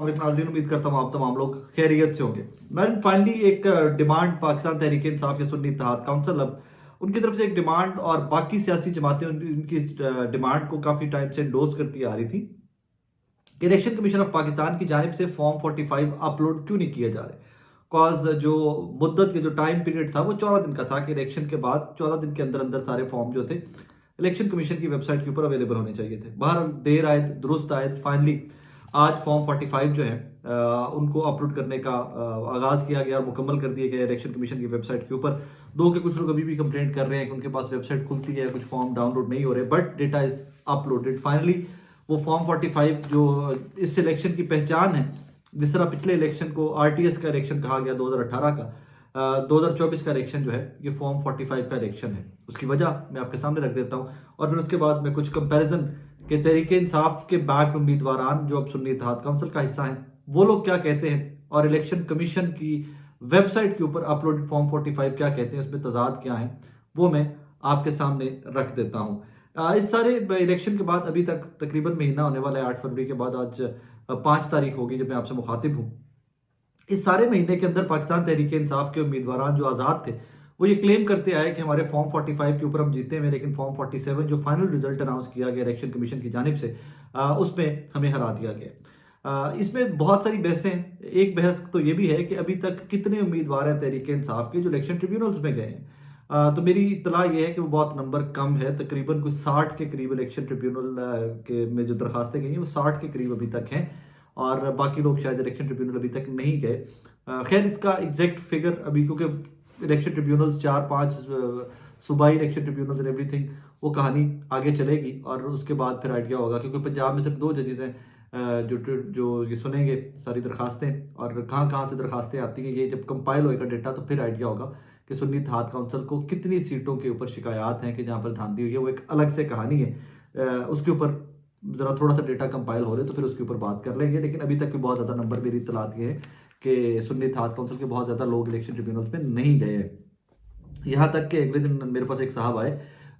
नाज़रीन, उम्मीद करता हूँ आप तमाम लोग खैरियत से होंगे। नाज़रीन, फाइनली एक डिमांड पाकिस्तान तहरीक इंसाफ या सुन्नी इत्तेहाद काउंसिल अब उनकी तरफ से एक डिमांड और बाकी सियासी जमातें उनकी डिमांड को काफ़ी टाइम से एंडोर्स करती आ रही थी कि इलेक्शन कमीशन ऑफ पाकिस्तान की जानिब से फॉर्म 45 अपलोड क्यों नहीं किए जा रहे। कॉज जो मुद्दत के जो टाइम पीरियड था वो 14 दिन का था कि इलेक्शन के बाद 14 दिन के अंदर अंदर सारे फॉर्म जो थे इलेक्शन कमीशन की वेबसाइट के ऊपर अवेलेबल होने चाहिए थे। बहरहाल देर आयद दुरुस्त आयद फाइनली आज फॉर्म 45 जो है उनको अपलोड करने का आगाज किया गया और मुकम्मल कर दिया गया इलेक्शन कमीशन की वेबसाइट के ऊपर। दो के कुछ लोग अभी भी कंप्लेंट कर रहे हैं कि उनके पास वेबसाइट खुलती है, कुछ फॉर्म डाउनलोड नहीं हो रहे, but data is uploaded. Finally वो फॉर्म 45 जो इस इलेक्शन की पहचान है, जिस तरह पिछले इलेक्शन को आरटीएस का इलेक्शन कहा गया 2018 का, 2024 का इलेक्शन जो है ये फॉर्म 45 का इलेक्शन है। उसकी वजह मैं आपके सामने रख देता हूँ और फिर उसके बाद मैं कुछ कंपैरिजन के तरीके इंसाफ के बैक्ड उम्मीदवार जो अब सुन्नी इत्तेहाद काउंसिल का हिस्सा हैं वो लोग क्या कहते हैं और इलेक्शन कमीशन की वेबसाइट के ऊपर अपलोडेड फॉर्म 45 क्या कहते हैं, उसमें तजाद क्या है, वो मैं आपके सामने रख देता हूँ। इस सारे इलेक्शन के बाद अभी तक तकरीबन महीना होने वाला है। 8 फरवरी के बाद आज 5 तारीख होगी जब मैं आपसे मुखातिब हूँ। इस सारे महीने के अंदर पाकिस्तान तहरीक इंसाफ के उम्मीदवार जो आज़ाद थे वो ये क्लेम करते आए कि हमारे फॉर्म 45 के ऊपर हम जीते हुए, लेकिन फॉर्म 47 जो फाइनल रिजल्ट अनाउंस किया गया इलेक्शन कमीशन की जानिब से उसमें हमें हरा दिया गया। इसमें बहुत सारी बहसें हैं। एक बहस तो ये भी है कि अभी तक कितने उम्मीदवार हैं तहरीक इंसाफ के जो इलेक्शन ट्रिब्यूनल्स में गए हैं। तो मेरी इतला ये है कि वो बहुत नंबर कम है, तकरीबन कुछ 60 के करीब इलेक्शन ट्रिब्यूनल के में जो दरखास्तें गई हैं वो 60 के करीब अभी तक हैं और बाकी लोग शायद इलेक्शन ट्रिब्यूनल अभी तक नहीं गए। खैर इसका एग्जैक्ट फिगर अभी, क्योंकि इलेक्शन ट्रिब्यूनल्स 4-5 सूबाई इलेक्शन ट्रिब्यूनल्स एंड एवरीथिंग, वो कहानी आगे चलेगी और उसके बाद फिर आइडिया होगा, क्योंकि पंजाब में सिर्फ 2 जजेस हैं जो ये सुनेंगे सारी दरखास्तें और कहाँ कहाँ से दरखास्तें आती हैं। ये जब कंपाइल होएगा डेटा तो फिर आइडिया होगा कि सुन्नी इत्तेहाद काउंसिल को कितनी सीटों के ऊपर शिकायत हैं कि जहाँ पर धांधली हुई है। वो एक अलग से कहानी है, उसके ऊपर ज़रा थोड़ा सा डेटा कंपाइल हो रहे तो फिर उसके ऊपर बात कर लेंगे। लेकिन अभी तक के बहुत ज़्यादा नंबर मेरी इत्तला दिए हैं कि सुन्नी इत्तेहाद काउंसिल के बहुत ज़्यादा लोग इलेक्शन ट्रिब्यूनल्स में नहीं गए हैं। यहाँ तक कि अगले दिन मेरे पास एक साहब आए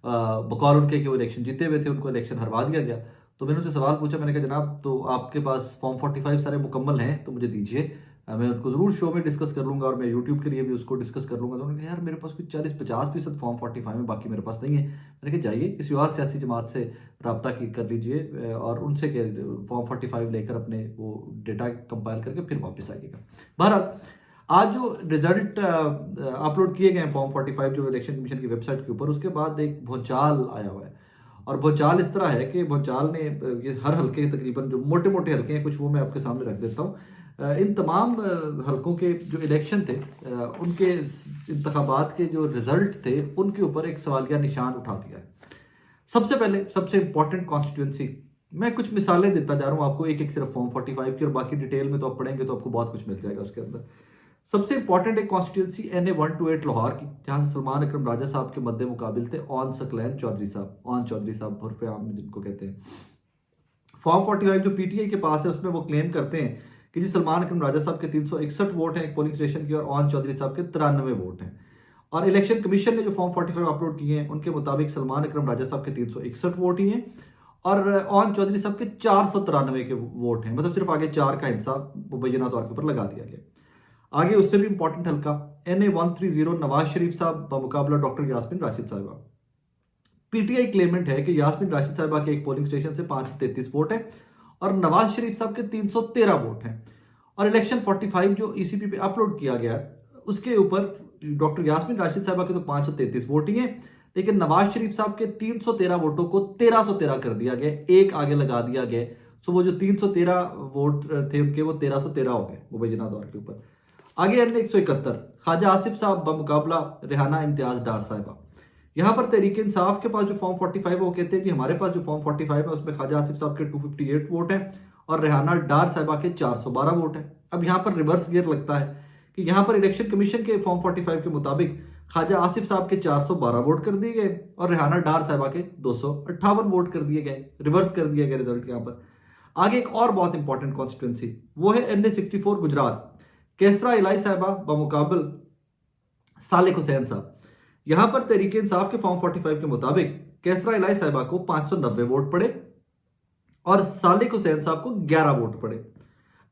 बकौल उनके कि वो इलेक्शन जीते हुए थे, उनको इलेक्शन हरवा दिया गया। तो मैंने उनसे सवाल पूछा, मैंने कहा जनाब तो आपके पास फॉर्म 45 सारे मुकम्मल हैं तो मुझे दीजिए, मैं उनको ज़रूर शो में डिस्कस कर लूँगा और मैं यूट्यूब के लिए भी उसको डिस्कस कर लूँगा। तो उन्होंने कहा यार मेरे पास कुछ 40-50% फॉर्म 45 में, बाकी मेरे पास नहीं है। मैंने कहा जाइए किसी और सियासी जमात से रब्ता कर लीजिए और उनसे फॉर्म 45 लेकर अपने वो डेटा कंपाइल करके फिर वापस आइएगा। बहरहाल आज जो रिजल्ट अपलोड किए गए हैं फॉर्म 45 जो इलेक्शन कमीशन की वेबसाइट के ऊपर, उसके बाद एक भूचाल आया हुआ है और भूचाल इस तरह है कि भूचाल ने ये हर हल्के तकरीबन जो मोटे मोटे हल्के हैं कुछ, वो मैं आपके सामने रख देता हूँ। इन तमाम हल्कों के जो इलेक्शन थे उनके इंतखाबात के जो रिजल्ट थे उनके ऊपर एक सवालिया निशान उठा दिया है। सबसे पहले सबसे इंपॉर्टेंट कॉन्स्टिट्यूंसी, मैं कुछ मिसालें देता जा रहा हूँ आपको एक एक सिर्फ फॉर्म 45 की, और बाकी डिटेल में तो आप पढ़ेंगे तो आपको बहुत कुछ मिल जाएगा उसके अंदर। सबसे इंपॉर्टेंट एक कॉन्स्टिट्यूंसी NA 128 लाहौर की, जहां से सलमान अकरम राजा साहब के मद्दे मुकाबिल थे ऑन सकलैन चौधरी साहब, ऑन चौधरी साहब हरफ आम में जिनको कहते हैं। फॉर्म 45 जो PTI के पास है उसमें वो क्लेम करते हैं कि जी सलमान अकरम राजा साहब के 361 वोट हैं एक पोलिंग स्टेशन की और ऑन चौधरी साहब के 93 वोट हैं। और इलेक्शन कमीशन ने जो फॉर्म 45 अपलोड किए हैं उनके मुताबिक सलमान अकरम राजा साहब के 361 वोट ही हैं और ऑन चौधरी साहब के 493 के वोट हैं, मतलब सिर्फ आगे 4 का हिस्सा मुबैना तौर के ऊपर लगा दिया गया। आगे उससे भी इंपॉर्टेंट हल्का NA 130 नवाज शरीफ साहब बमुकाबला डॉक्टर यास्मीन राशिद साहिबा। PTI क्लेमेंट है कि यास्मीन राशिद साहिबा के एक पोलिंग स्टेशन से 533 वोट है और नवाज शरीफ साहब के 313 वोट हैं। और इलेक्शन 45 जो ECP पे अपलोड किया गया उसके ऊपर डॉक्टर यास्मीन राशिद साहिबा के तो 533 वोट ही हैं, लेकिन नवाज शरीफ साहब के 313 वोटों को 1313 कर दिया गया, एक आगे लगा दिया गया। सो वो जो 313 वोट थे उनके वो 1313 हो गए मुबैना तौर के ऊपर। आगे अन्य 171 ख्वाजा आसिफ साहब बमुकाबला रेहाना इम्तियाज डार साहिबा। यहाँ पर तहरीक इंसाफ के पास जो फॉर्म 45 है वो कहते हैं कि हमारे पास जो फॉर्म 45 है उसमें ख्वाजा आसिफ साहब के 258 वोट हैं और रेहाना डार साहिबा के 412 वोट हैं। अब यहाँ पर रिवर्स गियर लगता है कि यहाँ पर इलेक्शन कमीशन के फॉर्म 45 के मुताबिक ख्वाजा आसिफ साहब के 412 वोट कर दिए गए और रेहाना डार साहिबा के 258 वोट कर दिए गए, रिवर्स कर दिया गया रिजल्ट यहाँ पर। आगे एक और बहुत इंपॉर्टेंट कॉन्स्टिट्यूंसी वो है NA 64 गुजरात, कैसरा इलाई साहिबा बमुकाबल सालिक हुसैन साहब। यहां पर तहरीक इंसाफ के फॉर्म 45 के मुताबिक कैसरा इलाई साहिबा को 590 वोट पड़े और सालिक हुसैन साहब को 11 वोट पड़े।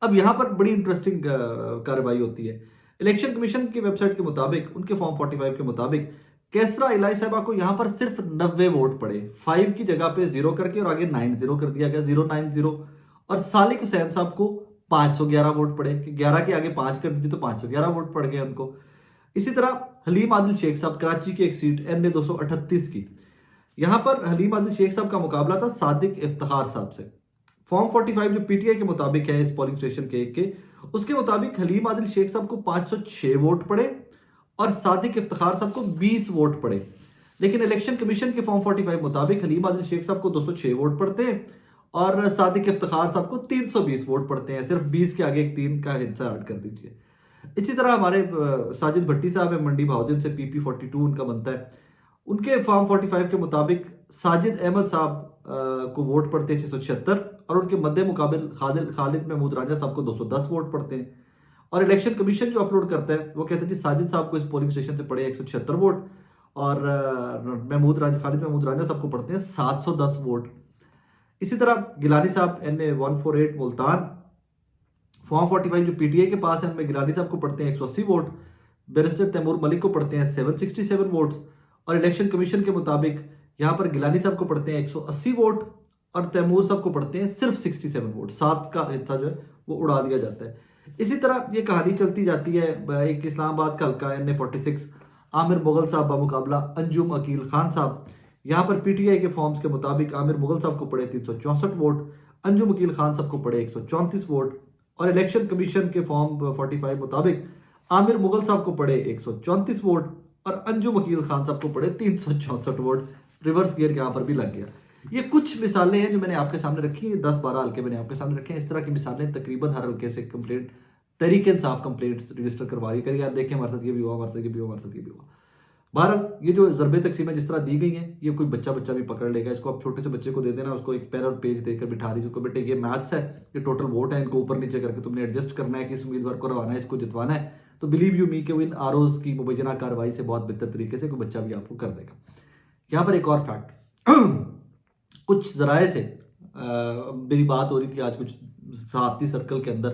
अब यहाँ पर बड़ी इंटरेस्टिंग कार्रवाई होती है। इलेक्शन कमीशन की वेबसाइट के मुताबिक, उनके फॉर्म 45 के मुताबिक, कैसरा इलाई साहबा को यहाँ पर सिर्फ 90 वोट पड़े। 5 की जगह पे 0 करके और आगे 90 कर दिया गया, 090। और सालिक हुसैन साहब को 511 वोट पड़े कि 11 के आगे 5 कर दीजिए तो 511 वोट पड़ गए उनको। इसी तरह हलीम आदिल शेख साहब, कराची की एक सीट NA 238 की, यहां पर हलीम आदिल शेख साहब का मुकाबला था सादिक इफ्तिखार साहब से। फॉर्म 45 जो PTI के मुताबिक है, इस पोलिंग स्टेशन के उसके मुताबिक हलीम आदिल शेख साहब को 506 वोट पड़े और सादिक इफ्तिखार साहब को 20 वोट पड़े। लेकिन इलेक्शन कमीशन के फॉर्म 45 मुताबिक हलीम आदिल शेख साहब को 206 वोट पड़ते हैं और सादिक इफ्तिखार साहब को 320 वोट पड़ते हैं। सिर्फ 20 के आगे एक 3 का हिस्सा ऐड कर दीजिए। इसी तरह हमारे साजिद भट्टी साहब है, मंडी भाउदिन से, PP 42 उनका बनता है। उनके फॉर्म 45 के मुताबिक साजिद अहमद साहब को वोट पड़ते हैं 676 और उनके मध्य मुकाबिल खालिद महमूद राजा साहब को 210 वोट पड़ते हैं। और इलेक्शन कमीशन जो अपलोड करता है वो कहता है जी साजिद साहब को इस पोलिंग स्टेशन से पड़े 176 वोट और खालिद महमूद राजा साहब को पड़ते हैं 710 वोट। इसी तरह गिलानी साहब NA 148 मुल्तान, फॉर्म 45 जो PTI के पास है उनमें गिलानी साहब को पड़ते हैं 180 वोट, बैरिस्टर तैमूर मलिक को पड़ते हैं 767 वोट्स और इलेक्शन कमीशन के मुताबिक यहाँ पर गिलानी साहब को पड़ते हैं 180 वोट और तैमूर साहब को पड़ते हैं सिर्फ 67 वोट। 7 का हिस्सा जो है वो उड़ा दिया जाता है। इसी तरह ये कहानी चलती जाती है। एक इस्लामाबाद का हल्का NA 46, आमिर मुगल साहब मुकाबला अंजुम अकील खान साहब। यहाँ पर PTI के फॉर्म्स के मुताबिक आमिर मुगल साहब को पड़े 364 वोट, अंजुम अकील खान साहब को पड़े 134 वोट और इलेक्शन कमीशन के फॉर्म 45 मुताबिक आमिर मुगल साहब को पड़े 134 वोट और अंजुम अकील खान साहब को पड़े 364 वोट। रिवर्स गियर यहाँ पर भी लग गया। ये कुछ मिसालें हैं जो मैंने आपके सामने रखी हैं, 10-12 हल्के मैंने आपके सामने रखे हैं। इस तरह की मिसालें तकरीबन हर हल्के से complaint Tehreek Insaf complaint register करवा रही है। यार देखें हमारे साथ ये भी हुआ, हमारे साथ ये भी हुआ, हमारे साथ ये भी हुआ। बहरहाल ये जो ज़रबे तकसीमें जिस तरह दी गई हैं ये कोई बच्चा भी पकड़ लेगा। इसको आप छोटे से बच्चे को दे देना, उसको एक पेन और पेज देकर बिठा रही उसको, बेटे ये मैथ्स है, ये टोटल वोट है, इनको ऊपर नीचे करके तुमने एडजस्ट करना है कि इस उम्मीदवार को रवाना है, इसको जितवाना है। तो बिलीव यू मी कि इन ROs की मुबैना कार्रवाई से बहुत बेहतर तरीके से कोई बच्चा भी आपको कर देगा। यहाँ पर एक और फैक्ट, कुछ जराए से मेरी बात हो रही थी आज कुछ साथी सर्कल के अंदर,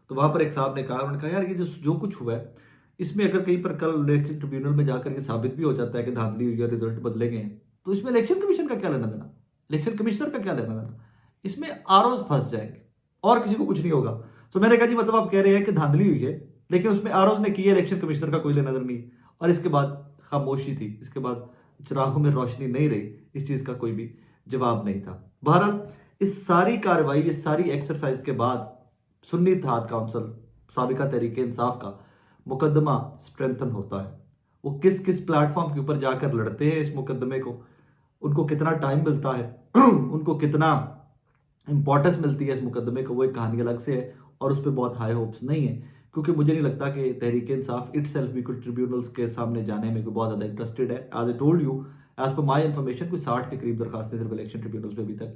तो वहां पर एक साहब ने कहा, उन्होंने कहा यार ये जो कुछ हुआ है इसमें अगर कहीं पर कल इलेक्शन ट्रिब्यूनल में जाकर ये साबित भी हो जाता है कि धांधली हुई है, रिजल्ट बदले गए हैं, तो इसमें इलेक्शन कमीशन का क्या लेना देना, इलेक्शन कमिश्नर का क्या लेना देना, इसमें ROs फंस जाएंगे और किसी को कुछ नहीं होगा। तो मैंने कहा जी मतलब आप कह रहे हैं कि धांधली हुई है लेकिन उसमें ROs ने की है, इलेक्शन कमिश्नर का कोई लेना देना नहीं। और इसके बाद खामोशी थी, इसके बाद चिरागों में रोशनी नहीं रही, इस चीज का कोई भी जवाब नहीं था। बहरहाल इस सारी कार्रवाई, इस सारी एक्सरसाइज के बाद सुन्नी इत्तेहाद काउंसिल साबिका तहरीक इंसाफ का मुकदमा स्ट्रेंथन होता है। वो किस किस प्लेटफॉर्म के ऊपर जाकर लड़ते हैं इस मुकदमे को, उनको कितना टाइम मिलता है, उनको कितना इंपॉर्टेंस मिलती है इस मुकदमे को, वो एक कहानी अलग से है और उस पर बहुत हाई होप्स नहीं है, क्योंकि मुझे नहीं लगता कि तहरीक इंसाफ इटसेल्फ भी कुछ ट्रिब्यूनल्स के सामने जाने में कोई बहुत ज़्यादा इंटरेस्टेड है। As I told you, as per my information कोई 60 के करीब दरखास्तें सिर्फ इलेक्शन ट्रिब्यूनल्स पे अभी तक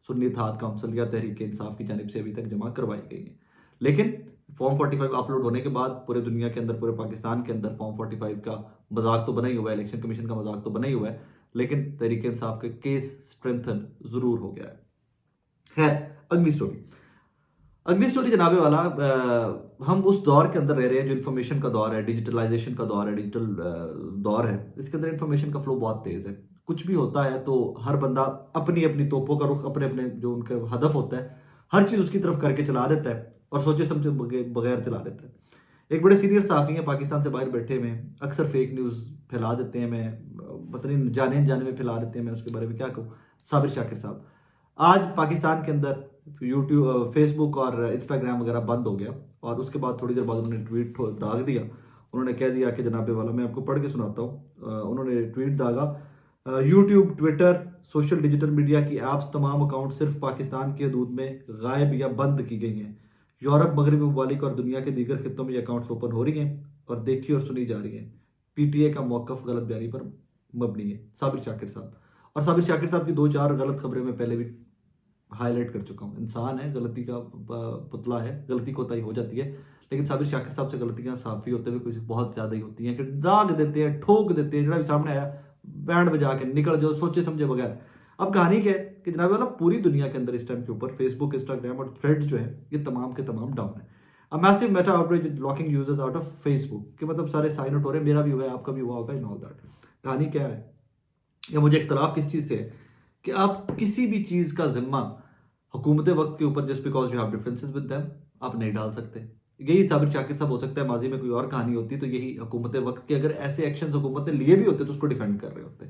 सुन्नी इत्तेहाद काउंसिल या तहरीक इंसाफ की जानिब से अभी तक जमा करवाई गई है। लेकिन फॉर्म 45 अपलोड होने के बाद पूरे दुनिया के अंदर, पूरे पाकिस्तान के अंदर फॉर्म 45 का मजाक तो बना ही हुआ है, इलेक्शन कमीशन का मजाक तो बना ही हुआ है, लेकिन तहरीक इंसाफ का केस स्ट्रेंथन जरूर हो गया है। खैर अगली स्टोरी जनाबे वाला, हम उस दौर के अंदर रह रहे हैं जो इन्फॉर्मेशन का दौर है, डिजिटलाइजेशन का दौर है, डिजिटल दौर है। इसके अंदर इन्फॉर्मेशन का फ्लो बहुत तेज है। कुछ भी होता है तो हर बंदा अपनी अपनी तोपों का रुख, अपने अपने जो उनका हदफ होता है, हर चीज उसकी तरफ करके चला देता है और सोचे समझे बगैर चला देता है। एक बड़े सीनियर सहाफ़ी हैं पाकिस्तान से बाहर बैठे में, अक्सर फेक न्यूज़ फैला देते हैं, मैं पता नहीं जाने में फैला देते हैं, मैं उसके बारे में क्या कहूँ। साबिर शाकिर साहब, आज पाकिस्तान के अंदर यूट्यूब, फेसबुक और इंस्टाग्राम वगैरह बंद हो गया और उसके बाद थोड़ी देर बाद उन्होंने ट्वीट दाग दिया। उन्होंने कह दिया कि जनाबे वाला, मैं आपको पढ़ के सुनाता हूँ। उन्होंने ट्वीट दागा, YouTube, Twitter, social digital media की ऐप्स तमाम अकाउंट सिर्फ पाकिस्तान की हदूद में गायब या बंद की गई हैं। यूरोप, मगरबी ममालिक और दुनिया के दीगर खित्तों में ये अकाउंट्स ओपन हो रही हैं और देखी और सुनी जा रही हैं। PTI का मौकफ गलत बयानी पर मबनी है। साबिर शाकिर साहब, और साबिर शाकिर साहब की 2-4 गलत खबरें मैं पहले भी हाईलाइट कर चुका हूँ। इंसान है, गलती का पुतला है, गलती कोताही हो जाती है, लेकिन साबिर शाकिर साहब से गलतियां साफी होते हुए कुछ बहुत ज्यादा ही होती हैं कि दाग देते हैं, ठोक देते हैं, जो भी सामने आया बैंड बजा के निकल जाओ, सोचे समझे बगैर। अब कहानी क्या है, कि जनाब वाला पूरी दुनिया के अंदर इस टाइम के ऊपर फेसबुक, इंस्टाग्राम और थ्रेड्स जो है ये तमाम के तमाम डाउन है। A massive Meta outreach locking users out of Facebook, कि मतलब सारे साइन आउट हो रहे हैं, मेरा भी हुआ है, आपका भी हुआ होगा इन ऑल दैट। कहानी क्या है, या मुझे इख्तलाफ किस चीज़ से है कि आप किसी भी चीज़ का जिम्मा हुकूमत वक्त के ऊपर just because you have differences with them आप नहीं डाल सकते। यही साबिर शाकिर साहब हो सकता है, माजी में कोई और कहानी होती तो यही हुकूमत वक्त के अगर ऐसे एक्शन हुकूमत ने लिए भी होते तो उसको डिफेंड कर रहे होते।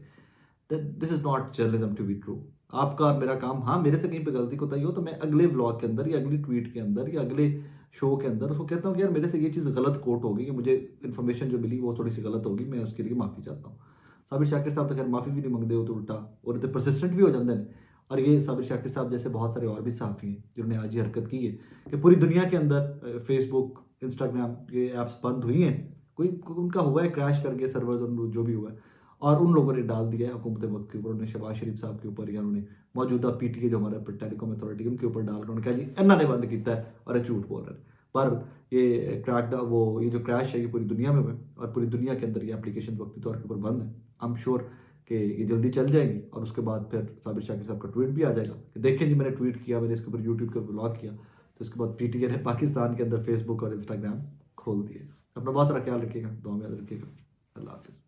This is not journalism to be true. आपका और मेरा काम, हाँ मेरे से कहीं पे गलती कोताही हो तो मैं अगले व्लॉग के अंदर या अगली ट्वीट के अंदर या अगले शो के अंदर उसको कहता हूँ कि यार मेरे से ये चीज़ गलत कोट हो गई, कि मुझे इन्फॉर्मेशन जो मिली वो थोड़ी सी गलत होगी, मैं उसके लिए माफ़ी चाहता हूँ। साबिर शाकिर साहब तो खैर माफ़ी भी नहीं मंगते हो तो उल्टा और इतने परसिस्टेंट भी हो जाते हैं। और ये साबिर शाकिर साहब जैसे बहुत सारे और भी सहाफ़ी हैं जिन्होंने आज ये हरकत की है कि पूरी दुनिया के अंदर फेसबुक, इंस्टाग्राम ये ऐप्स बंद हुई हैं, कोई उनका हुआ है क्रैश करके सर्वर्स और जो भी हुआ है, और उन लोगों ने डाल दिया है हुकूमत वक्त के ऊपर, उन्होंने शहबाज शरीफ साहब के ऊपर या उन्होंने मौजूदा पीटीए जो हमारा टेलीकॉम अथॉरिटी उनके ऊपर डाल कर उन्होंने कहा जी अन्ना ने बंद किया है और ये झूठ बोल रहे हैं। पर ये ये जो क्रैश है ये पूरी दुनिया में हुआ है और पूरी दुनिया के अंदर ये एप्लीकेशन वक्ती तौर के ऊपर बंद है। आई एम श्योर कि ये जल्दी चल जाएंगी और उसके बाद फिर साबिर शाकिर साहब का ट्वीट भी आ जाएगा कि देखें जी मैंने ट्वीट किया, मैंने इसके ऊपर यूट्यूब के ऊपर ब्लॉग किया, तो उसके बाद पीटीए ने पाकिस्तान के अंदर फेसबुक और इंस्टाग्राम खोल दिए। अपना बहुत सारा ख्याल रखिएगा, दुआ में याद रखिएगा। अल्लाह हाफिज़।